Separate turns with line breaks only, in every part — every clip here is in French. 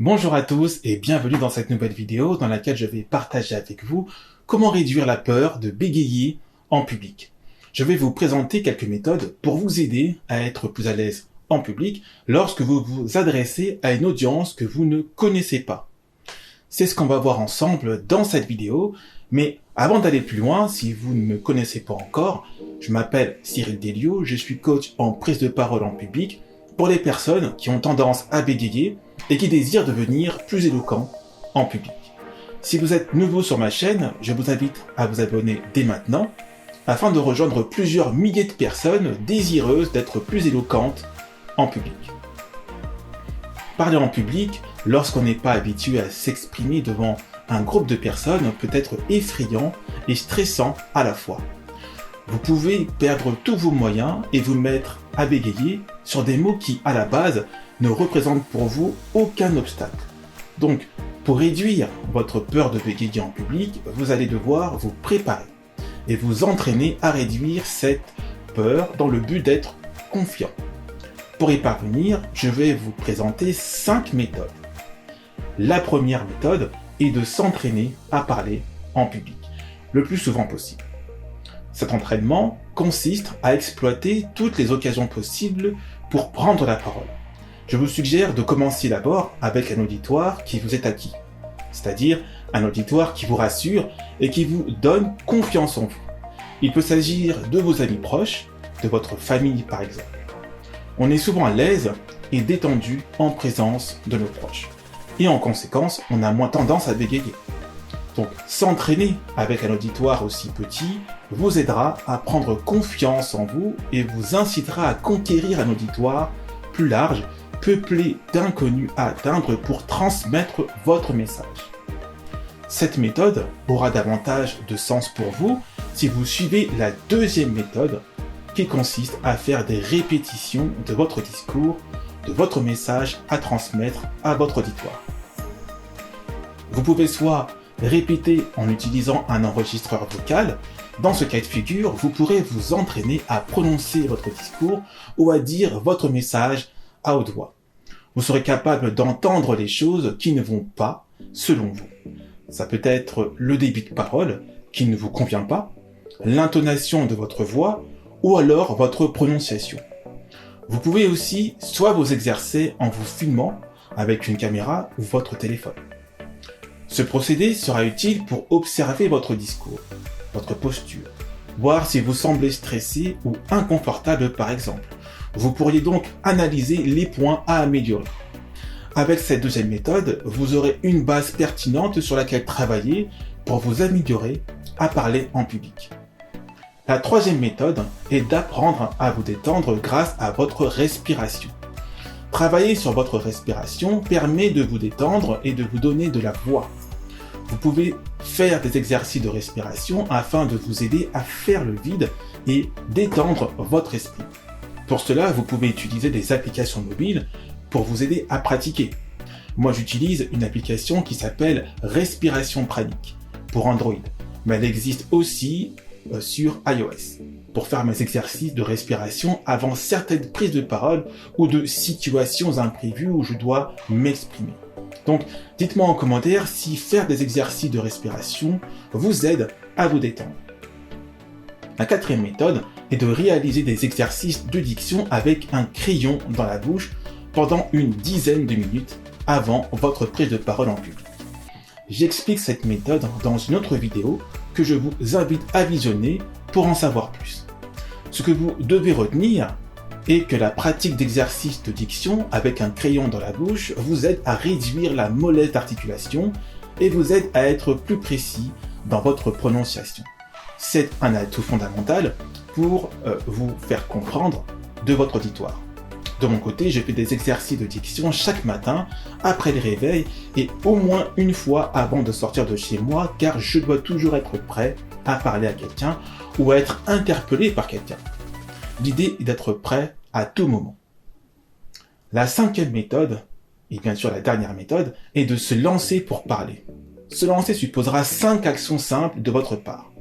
Bonjour à tous et bienvenue dans cette nouvelle vidéo dans laquelle je vais partager avec vous comment réduire la peur de bégayer en public. Je vais vous présenter quelques méthodes pour vous aider à être plus à l'aise en public lorsque vous vous adressez à une audience que vous ne connaissez pas. C'est ce qu'on va voir ensemble dans cette vidéo, mais avant d'aller plus loin, si vous ne me connaissez pas encore, je m'appelle Cyril Delio, je suis coach en prise de parole en public pour les personnes qui ont tendance à bégayer et qui désirent devenir plus éloquents en public. Si vous êtes nouveau sur ma chaîne, je vous invite à vous abonner dès maintenant afin de rejoindre plusieurs milliers de personnes désireuses d'être plus éloquentes en public. Parler en public, lorsqu'on n'est pas habitué à s'exprimer devant un groupe de personnes, peut être effrayant et stressant à la fois. Vous pouvez perdre tous vos moyens et vous mettre à bégayer sur des mots qui, à la base, ne représentent pour vous aucun obstacle. Donc, pour réduire votre peur de bégayer en public, vous allez devoir vous préparer et vous entraîner à réduire cette peur dans le but d'être confiant. Pour y parvenir, je vais vous présenter 5 méthodes. La première méthode est de s'entraîner à parler en public, le plus souvent possible. Cet entraînement consiste à exploiter toutes les occasions possibles pour prendre la parole. Je vous suggère de commencer d'abord avec un auditoire qui vous est acquis, c'est-à-dire un auditoire qui vous rassure et qui vous donne confiance en vous. Il peut s'agir de vos amis proches, de votre famille par exemple. On est souvent à l'aise et détendu en présence de nos proches. Et en conséquence, on a moins tendance à bégayer. Donc, s'entraîner avec un auditoire aussi petit vous aidera à prendre confiance en vous et vous incitera à conquérir un auditoire plus large, peuplé d'inconnus à atteindre pour transmettre votre message. Cette méthode aura davantage de sens pour vous si vous suivez la deuxième méthode qui consiste à faire des répétitions de votre discours, de votre message à transmettre à votre auditoire. Vous pouvez soit répéter en utilisant un enregistreur vocal. Dans ce cas de figure, vous pourrez vous entraîner à prononcer votre discours ou à dire votre message à haute voix. Vous serez capable d'entendre les choses qui ne vont pas selon vous. Ça peut être le débit de parole qui ne vous convient pas, l'intonation de votre voix ou alors votre prononciation. Vous pouvez aussi soit vous exercer en vous filmant avec une caméra ou votre téléphone. Ce procédé sera utile pour observer votre discours, votre posture, voir si vous semblez stressé ou inconfortable par exemple. Vous pourriez donc analyser les points à améliorer. Avec cette deuxième méthode, vous aurez une base pertinente sur laquelle travailler pour vous améliorer à parler en public. La troisième méthode est d'apprendre à vous détendre grâce à votre respiration. Travailler sur votre respiration permet de vous détendre et de vous donner de la voix. Vous pouvez faire des exercices de respiration afin de vous aider à faire le vide et détendre votre esprit. Pour cela, vous pouvez utiliser des applications mobiles pour vous aider à pratiquer. Moi, j'utilise une application qui s'appelle Respiration Pranique pour Android, mais elle existe aussi sur iOS pour faire mes exercices de respiration avant certaines prises de parole ou de situations imprévues où je dois m'exprimer. Donc, dites-moi en commentaire si faire des exercices de respiration vous aide à vous détendre. La quatrième méthode est de réaliser des exercices de diction avec un crayon dans la bouche pendant une dizaine de minutes avant votre prise de parole en public. J'explique cette méthode dans une autre vidéo que je vous invite à visionner pour en savoir plus. Ce que vous devez retenir est que la pratique d'exercice de diction avec un crayon dans la bouche vous aide à réduire la mollesse d'articulation et vous aide à être plus précis dans votre prononciation. C'est un atout fondamental pour vous faire comprendre de votre auditoire. De mon côté, je fais des exercices de diction chaque matin après le réveil et au moins une fois avant de sortir de chez moi car je dois toujours être prêt à parler à quelqu'un ou à être interpellé par quelqu'un. L'idée est d'être prêt à tout moment. La cinquième méthode, et bien sûr la dernière méthode, est de se lancer pour parler. Se lancer supposera 5 actions simples de votre part.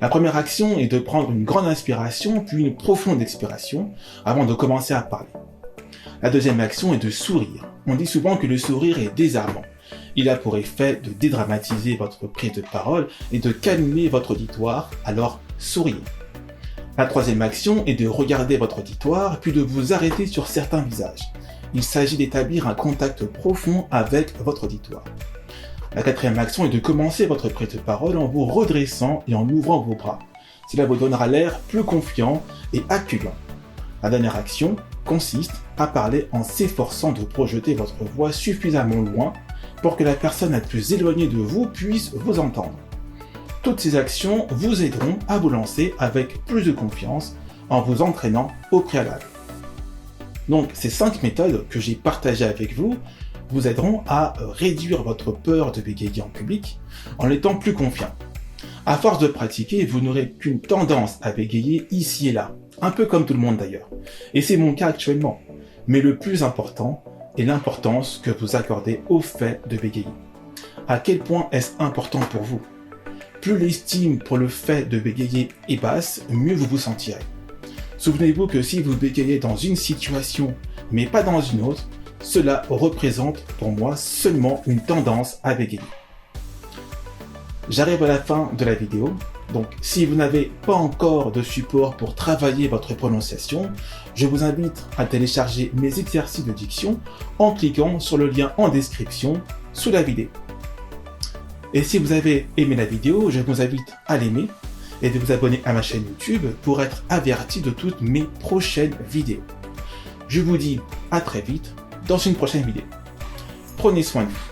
La première action est de prendre une grande inspiration puis une profonde expiration avant de commencer à parler. La deuxième action est de sourire. On dit souvent que le sourire est désarmant. Il a pour effet de dédramatiser votre prise de parole et de calmer votre auditoire, alors souriez. La troisième action est de regarder votre auditoire puis de vous arrêter sur certains visages. Il s'agit d'établir un contact profond avec votre auditoire. La quatrième action est de commencer votre prise de parole en vous redressant et en ouvrant vos bras. Cela vous donnera l'air plus confiant et accueillant. La dernière action consiste à parler en s'efforçant de projeter votre voix suffisamment loin pour que la personne la plus éloignée de vous puisse vous entendre. Toutes ces actions vous aideront à vous lancer avec plus de confiance en vous entraînant au préalable. Donc ces 5 méthodes que j'ai partagées avec vous vous aideront à réduire votre peur de bégayer en public en étant plus confiant. À force de pratiquer, vous n'aurez qu'une tendance à bégayer ici et là, un peu comme tout le monde d'ailleurs. Et c'est mon cas actuellement. Mais le plus important est l'importance que vous accordez au fait de bégayer. À quel point est-ce important pour vous? Plus l'estime pour le fait de bégayer est basse, mieux vous vous sentirez. Souvenez-vous que si vous bégayez dans une situation, mais pas dans une autre, cela représente pour moi seulement une tendance à bégayer. J'arrive à la fin de la vidéo, donc si vous n'avez pas encore de support pour travailler votre prononciation, je vous invite à télécharger mes exercices de diction en cliquant sur le lien en description sous la vidéo. Et si vous avez aimé la vidéo, je vous invite à l'aimer et de vous abonner à ma chaîne YouTube pour être averti de toutes mes prochaines vidéos. Je vous dis à très vite dans une prochaine vidéo. Prenez soin de vous.